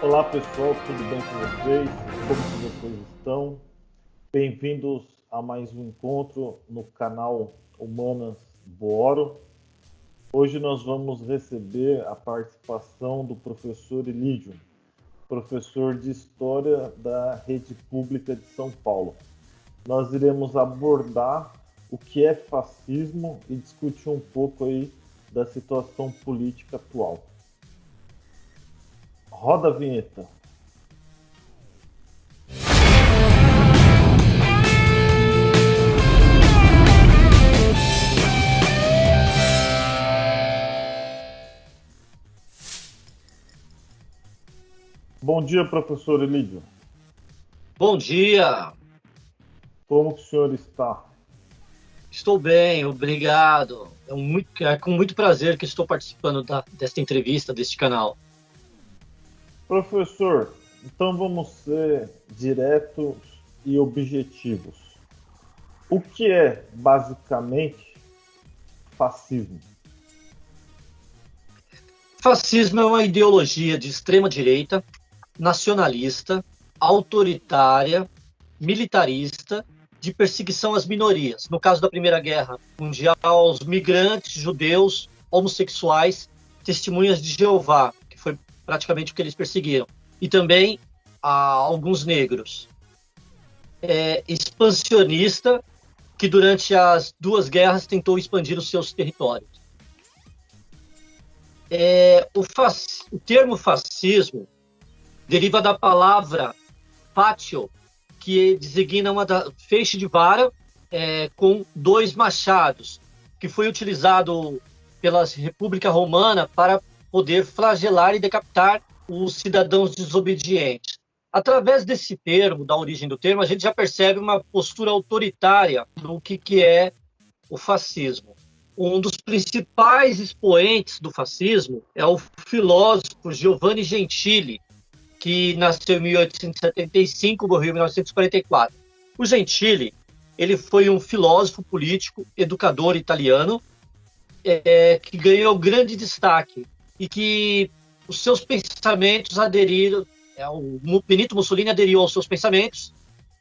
Olá pessoal, tudo bem com vocês? Como que vocês estão? Bem-vindos a mais um encontro no canal Humanas Boro. Hoje nós vamos receber a participação do professor Elídio, professor de História da Rede Pública de São Paulo. Nós iremos abordar o que é fascismo e discutir um pouco aí da situação política atual. Roda a vinheta. Bom dia, professor Elídio. Bom dia, Como que o senhor está? estou bem, obrigado. É com muito prazer que estou participando desta entrevista, deste canal. Professor, então vamos ser diretos e objetivos. O que é basicamente fascismo? Fascismo é uma ideologia de extrema-direita, nacionalista, autoritária, militarista, de perseguição às minorias. No caso da Primeira Guerra Mundial, aos migrantes, judeus, homossexuais, testemunhas de Jeová, que foi praticamente o que eles perseguiram, e também a alguns negros. Expansionista, que durante as duas guerras tentou expandir os seus territórios. O termo fascismo deriva da palavra fatio, que designa feixe de vara com dois machados, que foi utilizado pela República Romana para poder flagelar e decapitar os cidadãos desobedientes. Através desse termo, da origem do termo, a gente já percebe uma postura autoritária do que é o fascismo. Um dos principais expoentes do fascismo é o filósofo Giovanni Gentili, que nasceu em 1875 e morreu em 1944. O Gentili, ele foi um filósofo político, educador italiano, que ganhou grande destaque e que os seus pensamentos aderiram, o Benito Mussolini aderiu aos seus pensamentos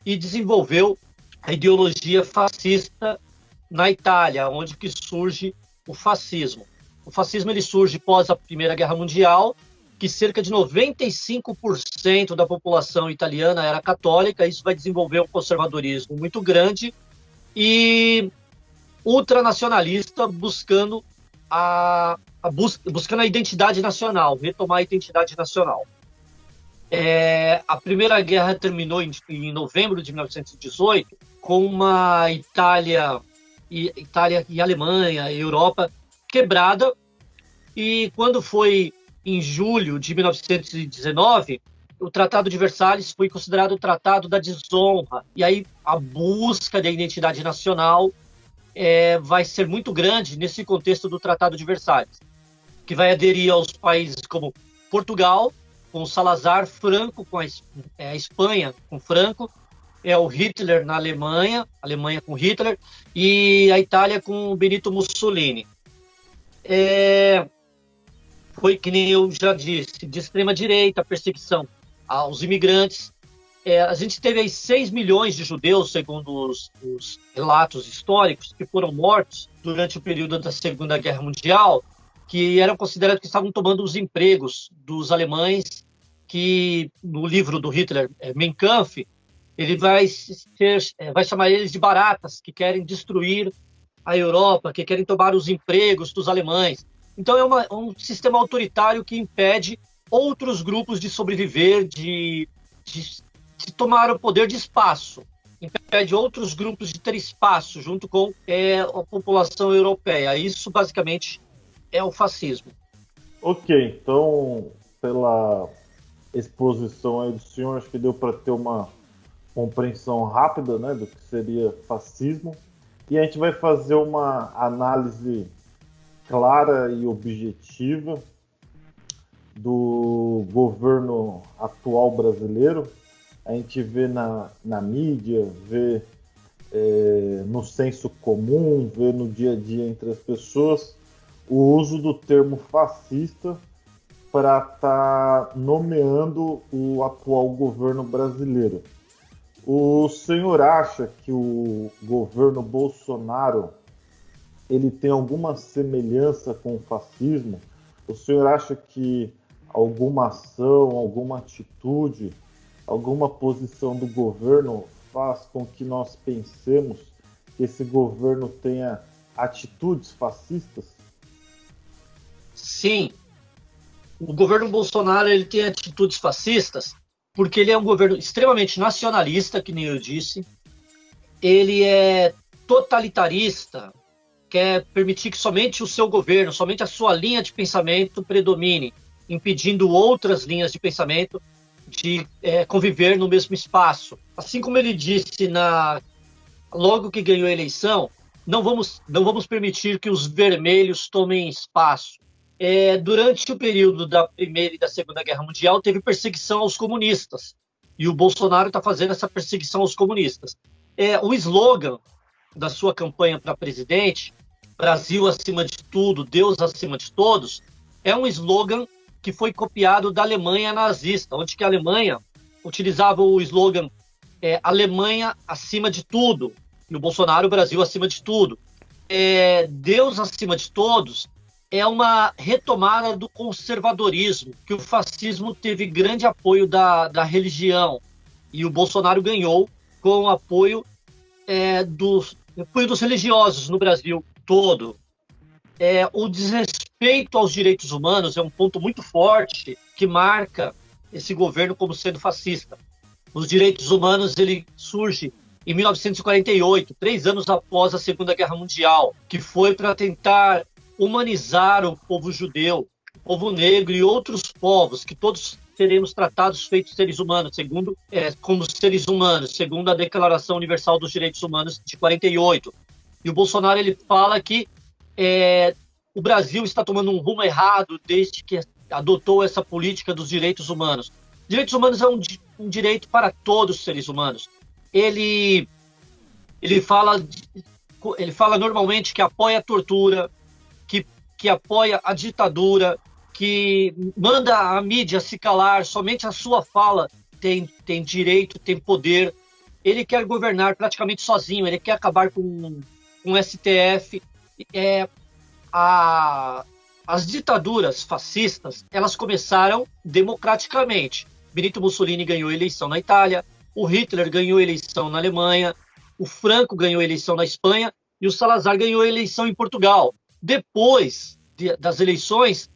e desenvolveu a ideologia fascista na Itália, onde que surge o fascismo. O fascismo ele surge pós a Primeira Guerra Mundial, que cerca de 95% da população italiana era católica, isso vai desenvolver um conservadorismo muito grande e ultranacionalista buscando a identidade nacional, retomar a identidade nacional. A Primeira Guerra terminou em novembro de 1918 com uma Itália e Alemanha, e Europa quebrada, e quando foi em julho de 1919, o Tratado de Versalhes foi considerado o Tratado da Desonra, e aí a busca da identidade nacional vai ser muito grande nesse contexto do Tratado de Versalhes, que vai aderir aos países como Portugal, com Salazar, Franco com a Espanha com Franco, o Hitler na Alemanha, Alemanha com Hitler, e a Itália com Benito Mussolini. Foi, que nem eu já disse, de extrema-direita, perseguição aos imigrantes. A gente teve aí 6 milhões de judeus, segundo os relatos históricos, que foram mortos durante o período da Segunda Guerra Mundial, que eram considerados que estavam tomando os empregos dos alemães, que no livro do Hitler, Mein Kampf, ele vai chamar eles de baratas, que querem destruir a Europa, que querem tomar os empregos dos alemães. Então é um sistema autoritário que impede outros grupos de sobreviver, de tomar o poder de espaço, impede outros grupos de ter espaço junto com a população europeia. Isso basicamente é o fascismo. Ok, então, pela exposição aí do senhor, acho que deu para ter uma compreensão rápida, né, do que seria fascismo. E a gente vai fazer uma análise clara e objetiva do governo atual brasileiro. A gente vê na mídia, vê no senso comum, vê no dia a dia entre as pessoas o uso do termo fascista para estar nomeando o atual governo brasileiro. O senhor acha que o governo Bolsonaro ele tem alguma semelhança com o fascismo? O senhor acha que alguma ação, alguma atitude, alguma posição do governo faz com que nós pensemos que esse governo tenha atitudes fascistas? Sim, o governo Bolsonaro ele tem atitudes fascistas porque ele é um governo extremamente nacionalista, que nem eu disse. Ele é totalitarista, quer permitir que somente o seu governo, somente a sua linha de pensamento predomine, impedindo outras linhas de pensamento de conviver no mesmo espaço. Assim como ele disse logo que ganhou a eleição, não vamos permitir que os vermelhos tomem espaço. Durante o período da Primeira e da Segunda Guerra Mundial, teve perseguição aos comunistas. E o Bolsonaro está fazendo essa perseguição aos comunistas. O slogan da sua campanha para presidente, Brasil acima de tudo, Deus acima de todos, é um slogan que foi copiado da Alemanha nazista, onde que a Alemanha utilizava o slogan Alemanha acima de tudo, e o Bolsonaro, Brasil acima de tudo. Deus acima de todos é uma retomada do conservadorismo, que o fascismo teve grande apoio da religião, e o Bolsonaro ganhou com o apoio dos religiosos no Brasil todo. O desrespeito aos direitos humanos é um ponto muito forte que marca esse governo como sendo fascista. Os direitos humanos ele surge em 1948, 3 anos após a Segunda Guerra Mundial, que foi para tentar humanizar o povo judeu, o povo negro e outros povos, que todos seremos tratados feitos seres humanos, como seres humanos, segundo a Declaração Universal dos Direitos Humanos de 48. E o Bolsonaro ele fala que o Brasil está tomando um rumo errado desde que adotou essa política dos direitos humanos. Direitos humanos é um direito para todos os seres humanos. Ele fala normalmente que apoia a tortura, que apoia a ditadura, que manda a mídia se calar, somente a sua fala tem direito, tem poder. Ele quer governar praticamente sozinho, ele quer acabar com o STF. As ditaduras fascistas, elas começaram democraticamente. Benito Mussolini ganhou a eleição na Itália, o Hitler ganhou a eleição na Alemanha, o Franco ganhou a eleição na Espanha e o Salazar ganhou a eleição em Portugal. Depois das eleições,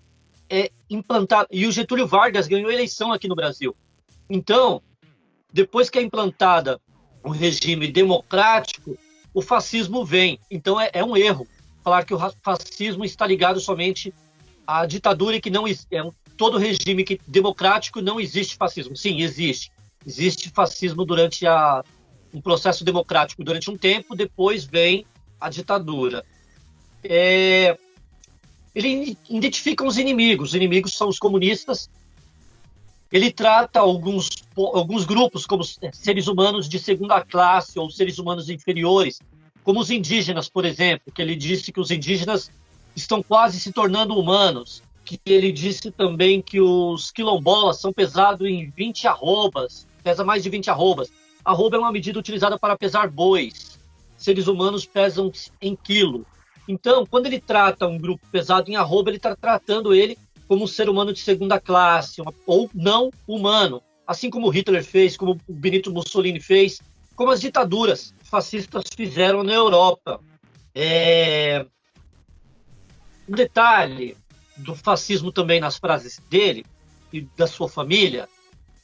e o Getúlio Vargas ganhou a eleição aqui no Brasil. Então, depois que é implantada um regime democrático, o fascismo vem. Então, é um erro falar que o fascismo está ligado somente à ditadura e que não todo regime democrático não existe fascismo. Sim, existe. Existe fascismo durante um processo democrático durante um tempo, depois vem a ditadura. Ele identifica os inimigos são os comunistas. Ele trata alguns grupos como seres humanos de segunda classe ou seres humanos inferiores, como os indígenas, por exemplo, que ele disse que os indígenas estão quase se tornando humanos, que ele disse também que os quilombolas são pesados em 20 arrobas, pesa mais de 20 arrobas. Arroba é uma medida utilizada para pesar bois. Seres humanos pesam em quilo. Então, quando ele trata um grupo pesado em arroba, ele está tratando ele como um ser humano de segunda classe, ou não humano, assim como Hitler fez, como o Benito Mussolini fez, como as ditaduras fascistas fizeram na Europa. Um detalhe do fascismo também nas frases dele e da sua família,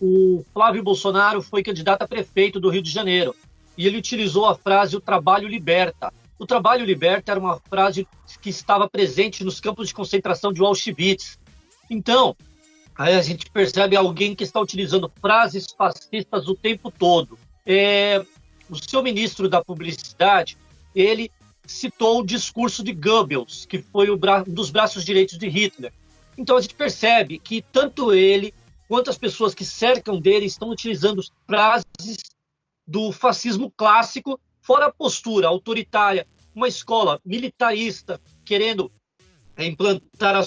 o Flávio Bolsonaro foi candidato a prefeito do Rio de Janeiro e ele utilizou a frase "o trabalho liberta". O trabalho liberta era uma frase que estava presente nos campos de concentração de Auschwitz. Então, aí a gente percebe alguém que está utilizando frases fascistas o tempo todo. O seu ministro da Publicidade, ele citou o discurso de Goebbels, que foi um dos braços direitos de Hitler. Então a gente percebe que tanto ele quanto as pessoas que cercam dele estão utilizando frases do fascismo clássico, fora a postura autoritária, uma escola militarista querendo implantar a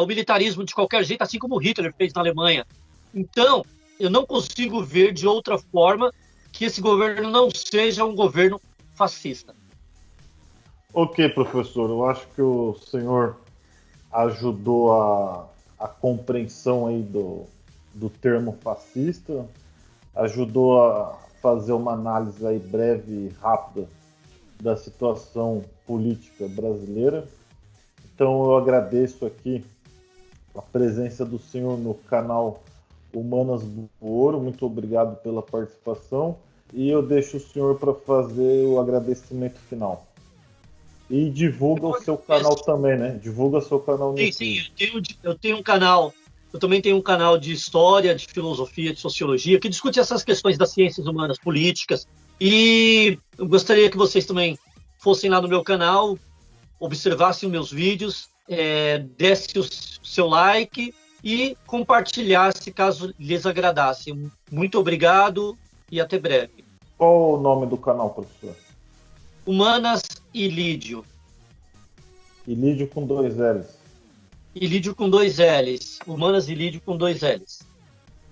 o militarismo de qualquer jeito, assim como Hitler fez na Alemanha. Então, eu não consigo ver de outra forma que esse governo não seja um governo fascista. Ok, professor, eu acho que o senhor ajudou a compreensão aí do termo fascista, ajudou a fazer uma análise aí breve e rápida da situação política brasileira. Então eu agradeço aqui a presença do senhor no canal Humanas do Ouro. Muito obrigado pela participação. E eu deixo o senhor para fazer o agradecimento final. E divulga o seu canal também, né? Divulga seu canal no Sim, YouTube. eu tenho um canal. Eu também tenho um canal de história, de filosofia, de sociologia, que discute essas questões das ciências humanas, políticas. E eu gostaria que vocês também fossem lá no meu canal, observassem os meus vídeos, desse o seu like e compartilhasse caso lhes agradasse. Muito obrigado e até breve. Qual o nome do canal, professor? Humanas e Lídio. Ilídio com 2 L's. E Lídio com 2 L's. Humanas e Lídio com 2 L's.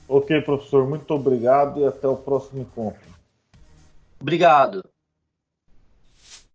Ok, professor, muito obrigado e até o próximo encontro. Obrigado.